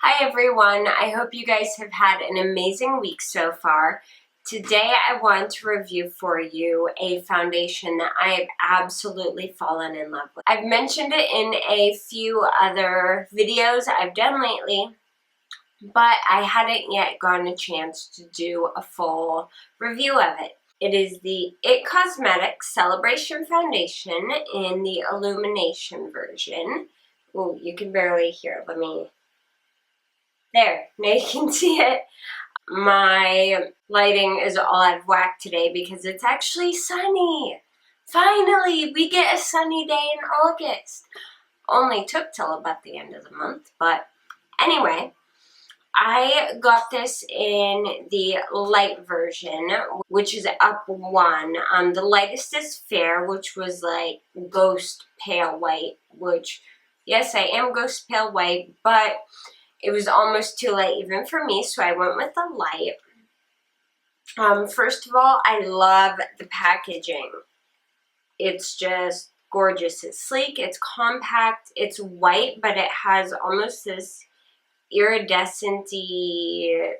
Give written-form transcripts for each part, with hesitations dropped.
Hi everyone, I hope you guys have had an amazing week so far. Today I want to review for you a foundation that I have absolutely fallen in love with. I've mentioned it in a few other videos I've done lately, but I hadn't yet gotten a chance to do a full review of it. It is the IT Cosmetics Celebration Foundation in the Illumination version. Oh, you can barely hear. There, now you can see it. My lighting is all out of whack today because it's actually sunny. Finally, we get a sunny day in August. Only took till about the end of the month, but anyway, I got this in the light version, which is up one. The lightest is fair, which was like ghost pale white, which, yes, I am ghost pale white, but it was almost too light even for me, so I went with the light. First of all, I love the packaging. It's just gorgeous. It's sleek, it's compact, it's white, but it has almost this iridescent-y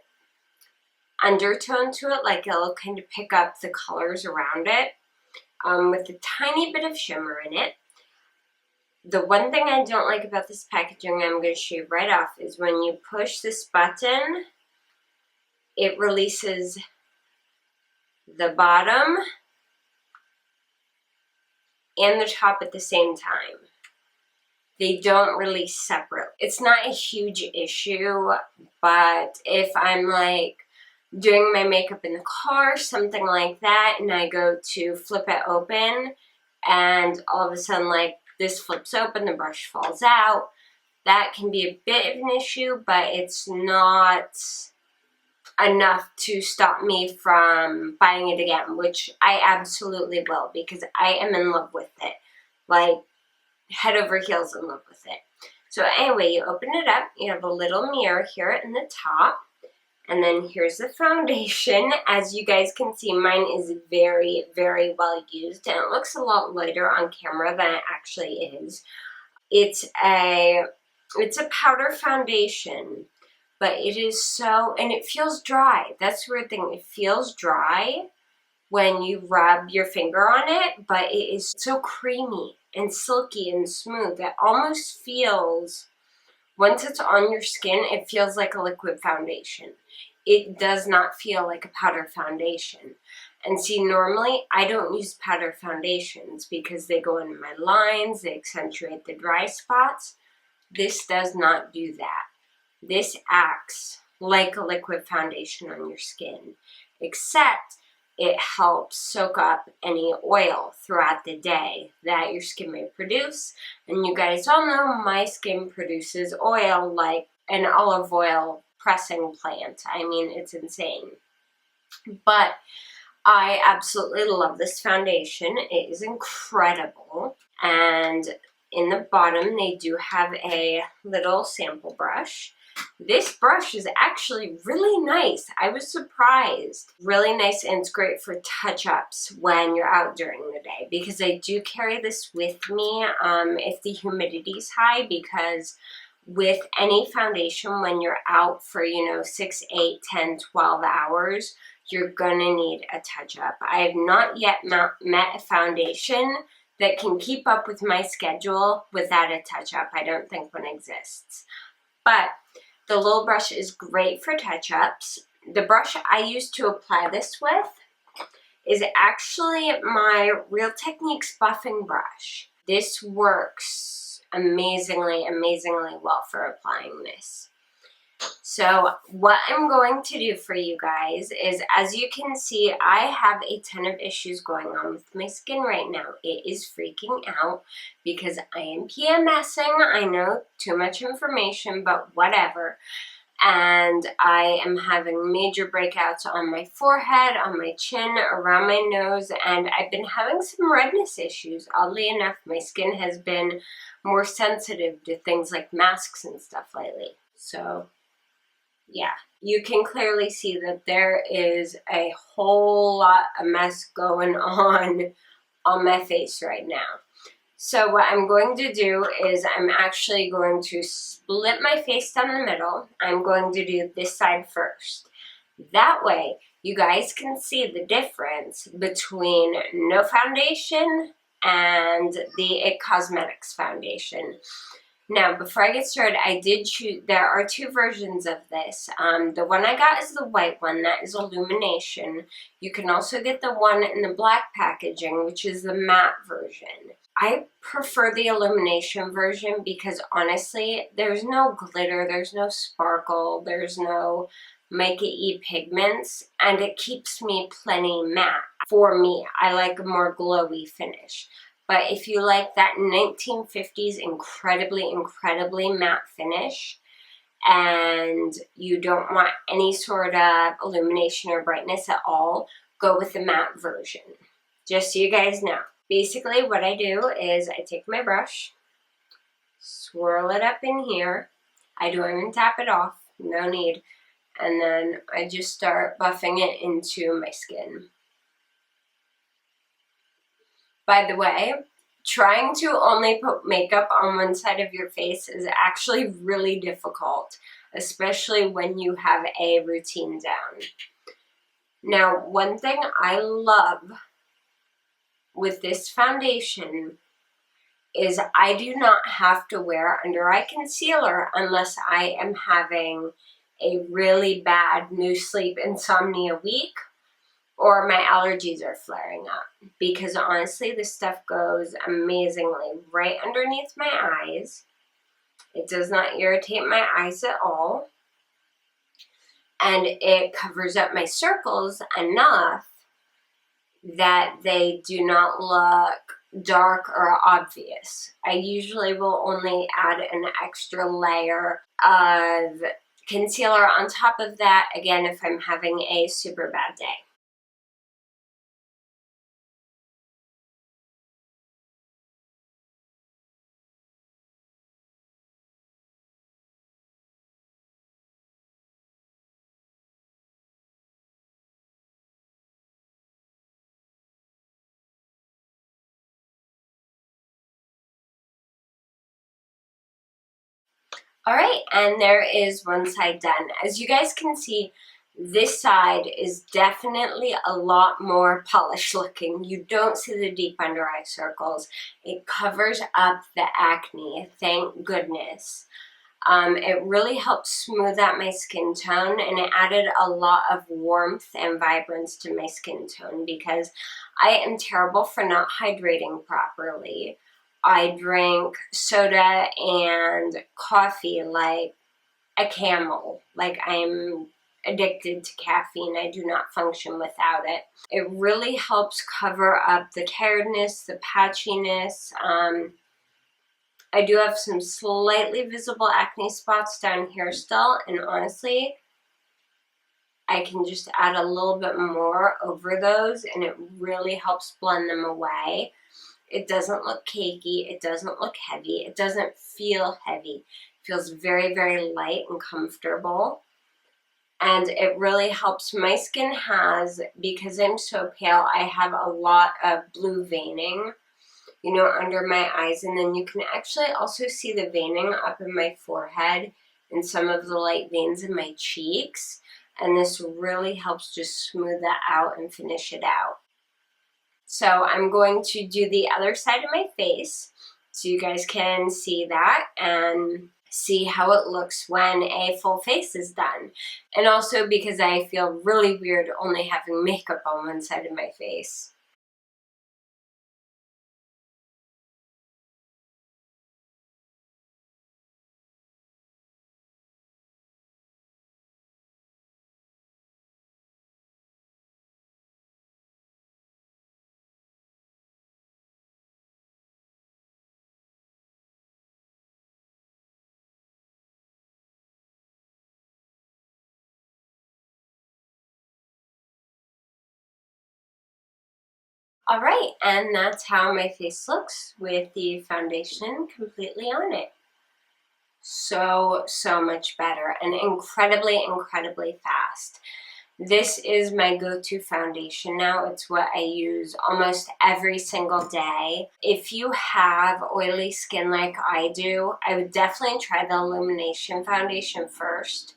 undertone to it, like it'll kind of pick up the colors around it, with a tiny bit of shimmer in it. The one thing I don't like about this packaging, I'm going to show you right off, is when you push this button, it releases the bottom and the top at the same time. They don't release separately. It's not a huge issue, but if I'm like doing my makeup in the car, something like that, and I go to flip it open, and all of a sudden like this flips open, the brush falls out, that can be a bit of an issue, but it's not enough to stop me from buying it again, which I absolutely will, because I am in love with it. Like, head over heels in love with it. So anyway, you open it up, you have a little mirror here in the top, and then here's the foundation. As you guys can see, mine is very, very well used, and it looks a lot lighter on camera than it actually is. It's a powder foundation, but it is so, and it feels dry. That's the weird thing. It feels dry when you rub your finger on it, but it is so creamy and silky and smooth. It almost feels, once it's on your skin, it feels like a liquid foundation. It does not feel like a powder foundation. And see, normally I don't use powder foundations because they go into my lines, they accentuate the dry spots. This does not do that. This acts like a liquid foundation on your skin, except it helps soak up any oil throughout the day that your skin may produce. And you guys all know my skin produces oil like an olive oil pressing plant. I mean, it's insane. But I absolutely love this foundation. It is incredible. And in the bottom, they do have a little sample brush. This brush is actually really nice. I was surprised. Really nice, and it's great for touch-ups when you're out during the day, because I do carry this with me if the humidity's high, because with any foundation, when you're out for, 6, 8, 10, 12 hours, you're gonna need a touch-up. I have not yet met a foundation that can keep up with my schedule without a touch-up. I don't think one exists. But the little brush is great for touch-ups. The brush I use to apply this with is actually my Real Techniques buffing brush. This works amazingly, amazingly well for applying this. So what I'm going to do for you guys is, as you can see, I have a ton of issues going on with my skin right now. It is freaking out because I am PMSing. I know, too much information, but whatever. And I am having major breakouts on my forehead, on my chin, around my nose, and I've been having some redness issues. Oddly enough, my skin has been more sensitive to things like masks and stuff lately. So yeah, you can clearly see that there is a whole lot of mess going on my face right now. So what I'm going to do is I'm actually going to split my face down the middle. I'm going to do this side first. That way, you guys can see the difference between no foundation and the IT Cosmetics foundation. Now, before I get started, I did choose, there are two versions of this. The one I got is the white one, that is Illumination. You can also get the one in the black packaging, which is the matte version. I prefer the Illumination version because honestly, there's no glitter, there's no sparkle, there's no mica-y pigments, and it keeps me plenty matte. For me, I like a more glowy finish. But if you like that 1950s incredibly matte finish, and you don't want any sort of illumination or brightness at all, go with the matte version. Just so you guys know. Basically, what I do is I take my brush, swirl it up in here. I don't even tap it off, no need. And then I just start buffing it into my skin. By the way, trying to only put makeup on one side of your face is actually really difficult, especially when you have a routine down. Now, one thing I love with this foundation is I do not have to wear under eye concealer unless I am having a really bad no sleep insomnia week or my allergies are flaring up, because honestly this stuff goes amazingly right underneath my eyes. It does not irritate my eyes at all, and it covers up my circles enough that they do not look dark or obvious. I usually will only add an extra layer of concealer on top of that, again, if I'm having a super bad day. Alright, and there is one side done. As you guys can see, this side is definitely a lot more polished looking. You don't see the deep under eye circles. It covers up the acne, thank goodness. It really helped smooth out my skin tone, and it added a lot of warmth and vibrance to my skin tone because I am terrible for not hydrating properly. I drink soda and coffee like a camel. Like I'm addicted to caffeine. I do not function without it. It really helps cover up the tiredness, the patchiness. I do have some slightly visible acne spots down here still, and honestly, I can just add a little bit more over those and it really helps blend them away. It doesn't look cakey, it doesn't look heavy, it doesn't feel heavy. It feels very, very light and comfortable. And it really helps. My skin has, because I'm so pale, I have a lot of blue veining, you know, under my eyes. And then you can actually also see the veining up in my forehead and some of the light veins in my cheeks. And this really helps just smooth that out and finish it out. So I'm going to do the other side of my face so you guys can see that and see how it looks when a full face is done. And also because I feel really weird only having makeup on one side of my face. Alright, and that's how my face looks with the foundation completely on it. So much better and incredibly fast. This is my go-to foundation now. It's what I use almost every single day. If you have oily skin like I do, I would definitely try the Illumination foundation first,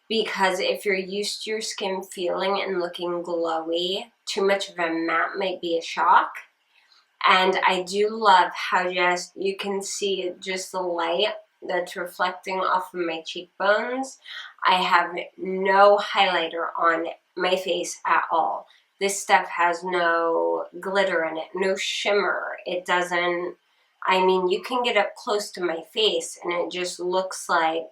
because if you're used to your skin feeling and looking glowy, too much of a matte might be a shock. And I do love how just you can see just the light that's reflecting off of my cheekbones. I have no highlighter on my face at all. This stuff has no glitter in it, no shimmer. It doesn't, I mean, you can get up close to my face and it just looks like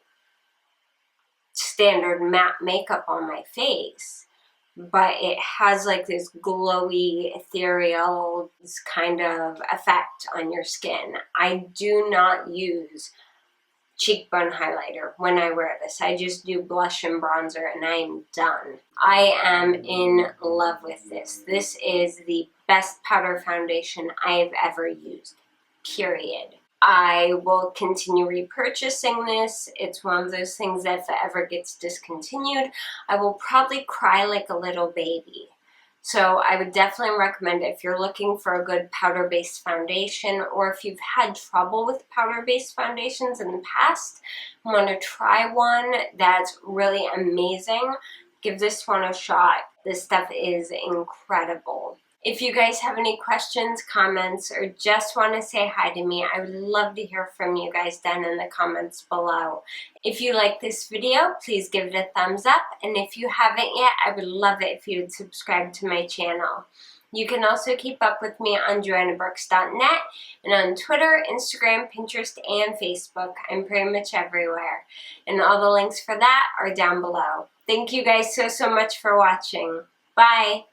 standard matte makeup on my face. But it has like this glowy, ethereal kind of effect on your skin. I do not use cheekbone highlighter when I wear this. I just do blush and bronzer and I'm done. I am in love with this. This is the best powder foundation I've ever used, period. I will continue repurchasing this. It's one of those things that if it ever gets discontinued, I will probably cry like a little baby. So I would definitely recommend it if you're looking for a good powder-based foundation, or if you've had trouble with powder-based foundations in the past and want to try one that's really amazing, give this one a shot. This stuff is incredible. If you guys have any questions, comments, or just want to say hi to me, I would love to hear from you guys down in the comments below. If you like this video, please give it a thumbs up, and if you haven't yet, I would love it if you would subscribe to my channel. You can also keep up with me on JoannaBrooks.net and on Twitter, Instagram, Pinterest, and Facebook. I'm pretty much everywhere. And all the links for that are down below. Thank you guys so much for watching. Bye!